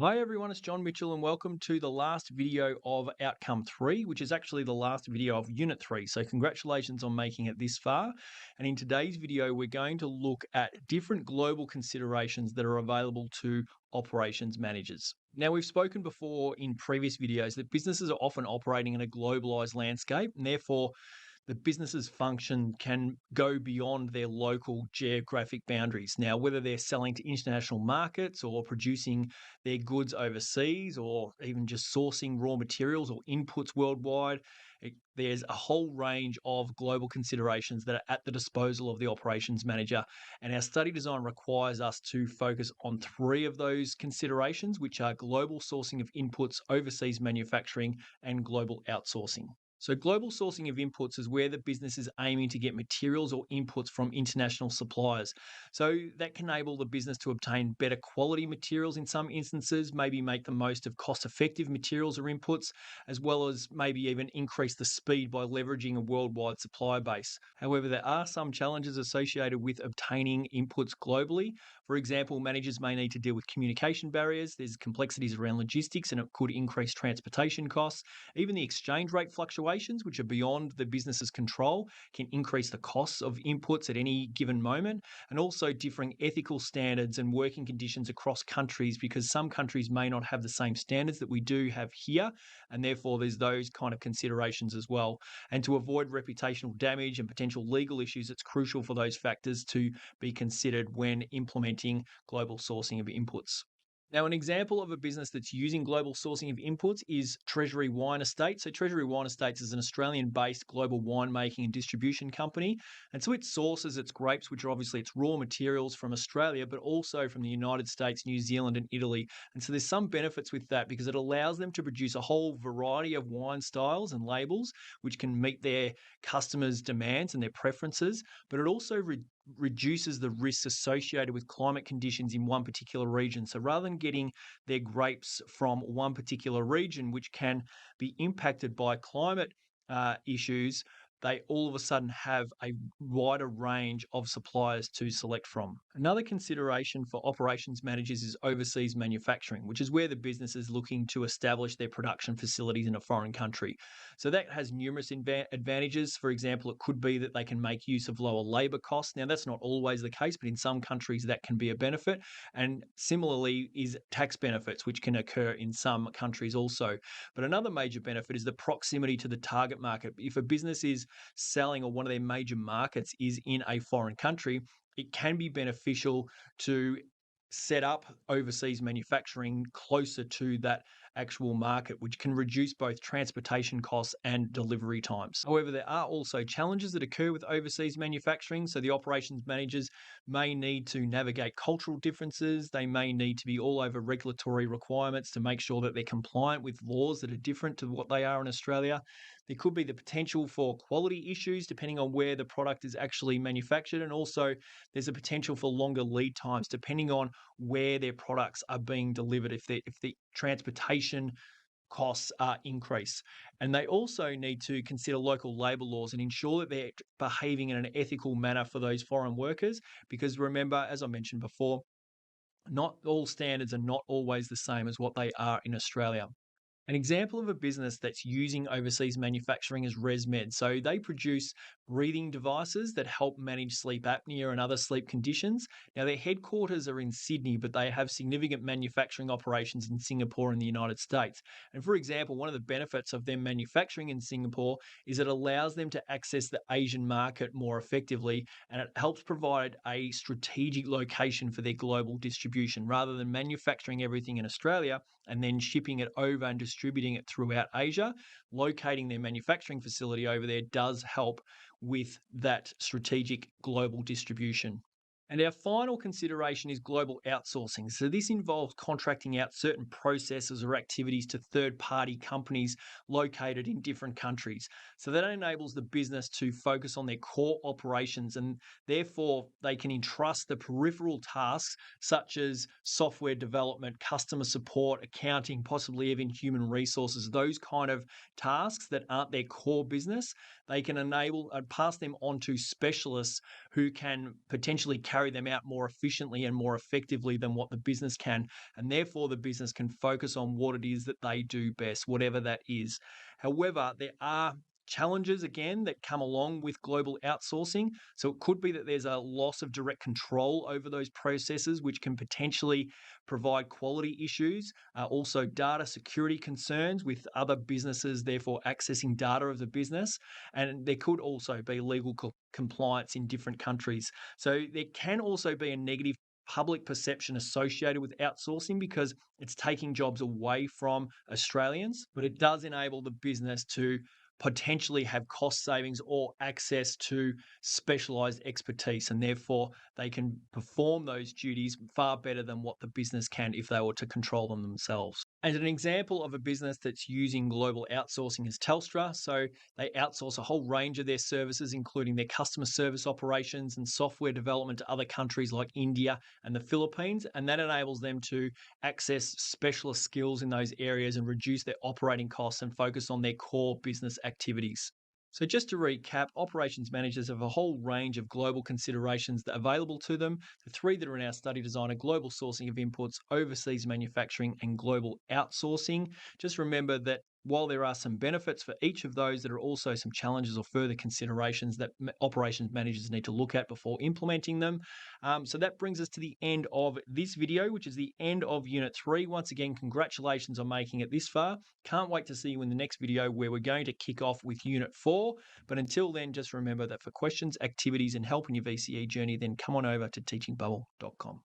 Hi everyone, it's John Mitchell and welcome to the last video of Outcome 3, which is actually the last video of Unit 3. So congratulations on making it this far. And in today's video, we're going to look at different global considerations that are available to operations managers. Now, we've spoken before in previous videos that businesses are often operating in a globalized landscape, and therefore the business's function can go beyond their local geographic boundaries. Now, whether they're selling to international markets or producing their goods overseas or even just sourcing raw materials or inputs worldwide, there's a whole range of global considerations that are at the disposal of the operations manager. And our study design requires us to focus on three of those considerations, which are global sourcing of inputs, overseas manufacturing, and global outsourcing. So, global sourcing of inputs is where the business is aiming to get materials or inputs from international suppliers. So, that can enable the business to obtain better quality materials in some instances, maybe make the most of cost effective materials or inputs, as well as maybe even increase the speed by leveraging a worldwide supply base. However, there are some challenges associated with obtaining inputs globally. For example, managers may need to deal with communication barriers, there's complexities around logistics, and it could increase transportation costs. Even the exchange rate fluctuations, which are beyond the business's control, can increase the costs of inputs at any given moment, and also differing ethical standards and working conditions across countries because some countries may not have the same standards that we do have here, and therefore there's those kind of considerations as well. And to avoid reputational damage and potential legal issues, it's crucial for those factors to be considered when implementing global sourcing of inputs. Now, an example of a business that's using global sourcing of inputs is Treasury Wine Estates. So, Treasury Wine Estates is an Australian based global winemaking and distribution company. And so, it sources its grapes, which are obviously its raw materials from Australia, but also from the United States, New Zealand, and Italy. And so, there's some benefits with that because it allows them to produce a whole variety of wine styles and labels, which can meet their customers' demands and their preferences. But it also reduces the risks associated with climate conditions in one particular region. So rather than getting their grapes from one particular region, which can be impacted by climate issues, they all of a sudden have a wider range of suppliers to select from. Another consideration for operations managers is overseas manufacturing, which is where the business is looking to establish their production facilities in a foreign country. So that has numerous advantages. For example, it could be that they can make use of lower labor costs. Now, that's not always the case, but in some countries that can be a benefit. And similarly, is tax benefits, which can occur in some countries also. But another major benefit is the proximity to the target market. If a business is selling or one of their major markets is in a foreign country, it can be beneficial to set up overseas manufacturing closer to that actual market, which can reduce both transportation costs and delivery times. However, there are also challenges that occur with overseas manufacturing. So the operations managers may need to navigate cultural differences. They may need to be all over regulatory requirements to make sure that they're compliant with laws that are different to what they are in Australia. There could be the potential for quality issues depending on where the product is actually manufactured. And also, there's a potential for longer lead times depending on where their products are being delivered if the transportation costs are increased. And they also need to consider local labour laws and ensure that they're behaving in an ethical manner for those foreign workers. Because remember, as I mentioned before, not all standards are not always the same as what they are in Australia. An example of a business that's using overseas manufacturing is ResMed. So they produce breathing devices that help manage sleep apnea and other sleep conditions. Now, their headquarters are in Sydney, but they have significant manufacturing operations in Singapore and the United States. And for example, one of the benefits of them manufacturing in Singapore is it allows them to access the Asian market more effectively, and it helps provide a strategic location for their global distribution rather than manufacturing everything in Australia and then shipping it over and distributing it throughout Asia. Locating their manufacturing facility over there does help with that strategic global distribution. And our final consideration is global outsourcing. So, this involves contracting out certain processes or activities to third party companies located in different countries. So, that enables the business to focus on their core operations and therefore they can entrust the peripheral tasks such as software development, customer support, accounting, possibly even human resources, those kind of tasks that aren't their core business. They can enable and pass them on to specialists who can potentially carry carry them out more efficiently and more effectively than what the business can. And therefore, the business can focus on what it is that they do best, whatever that is. However, there are challenges again that come along with global outsourcing. So it could be that there's a loss of direct control over those processes, which can potentially provide quality issues. Also, data security concerns with other businesses, therefore accessing data of the business. And there could also be legal compliance in different countries. So there can also be a negative public perception associated with outsourcing because it's taking jobs away from Australians, but it does enable the business to potentially have cost savings or access to specialized expertise, and therefore they can perform those duties far better than what the business can if they were to control them themselves. As an example of a business that's using global outsourcing is Telstra. So they outsource a whole range of their services, including their customer service operations and software development to other countries like India and the Philippines. And that enables them to access specialist skills in those areas and reduce their operating costs and focus on their core business activities. So, just to recap, operations managers have a whole range of global considerations that are available to them. The three that are in our study design are global sourcing of inputs, overseas manufacturing, and global outsourcing. Just remember that while there are some benefits for each of those, there are also some challenges or further considerations that operations managers need to look at before implementing them. So that brings us to the end of this video, which is the end of Unit 3. Once again, congratulations on making it this far. Can't wait to see you in the next video where we're going to kick off with Unit 4. But until then, just remember that for questions, activities, and help in your VCE journey, then come on over to teachingbubble.com.